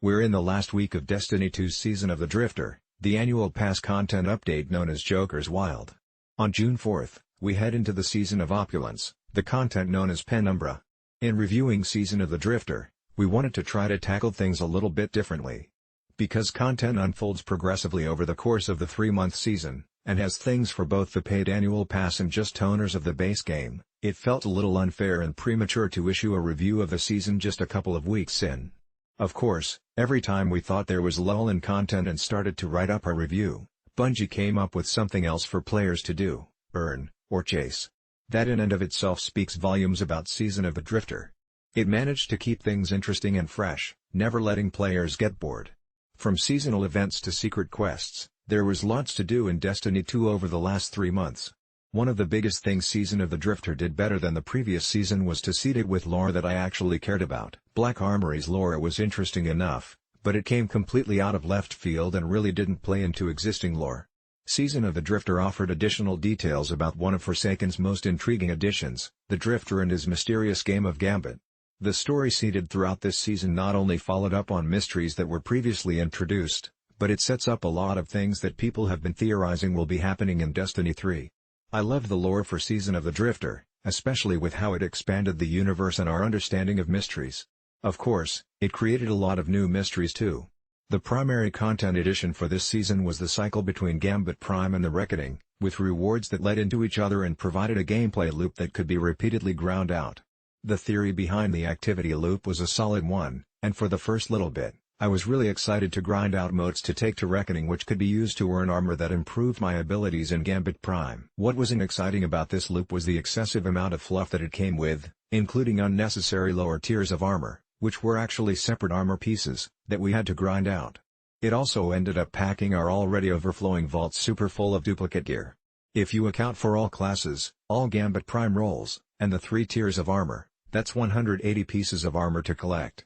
We're in the last week of Destiny 2's Season of the Drifter, the annual pass content update known as Joker's Wild. On June 4th, we head into the Season of Opulence, the content known as Penumbra. In reviewing Season of the Drifter, we wanted to try to tackle things a little bit differently. Because content unfolds progressively over the course of the 3-month season, and has things for both the paid annual pass and just owners of the base game, it felt a little unfair and premature to issue a review of the season just a couple of weeks in. Of course, every time we thought there was lull in content and started to write up our review, Bungie came up with something else for players to do, earn, or chase. That in and of itself speaks volumes about Season of the Drifter. It managed to keep things interesting and fresh, never letting players get bored. From seasonal events to secret quests, there was lots to do in Destiny 2 over the last 3 months. One of the biggest things Season of the Drifter did better than the previous season was to seed it with lore that I actually cared about. Black Armory's lore was interesting enough, but it came completely out of left field and really didn't play into existing lore. Season of the Drifter offered additional details about one of Forsaken's most intriguing additions, the Drifter and his mysterious game of Gambit. The story seeded throughout this season not only followed up on mysteries that were previously introduced, but it sets up a lot of things that people have been theorizing will be happening in Destiny 3. I love the lore for Season of the Drifter, especially with how it expanded the universe and our understanding of mysteries. Of course, it created a lot of new mysteries too. The primary content addition for this season was the cycle between Gambit Prime and the Reckoning, with rewards that led into each other and provided a gameplay loop that could be repeatedly ground out. The theory behind the activity loop was a solid one, and for the first little bit, I was really excited to grind out motes to take to Reckoning which could be used to earn armor that improved my abilities in Gambit Prime. What wasn't exciting about this loop was the excessive amount of fluff that it came with, including unnecessary lower tiers of armor, which were actually separate armor pieces, that we had to grind out. It also ended up packing our already overflowing vaults super full of duplicate gear. If you account for all classes, all Gambit Prime roles, and the 3 tiers of armor, that's 180 pieces of armor to collect.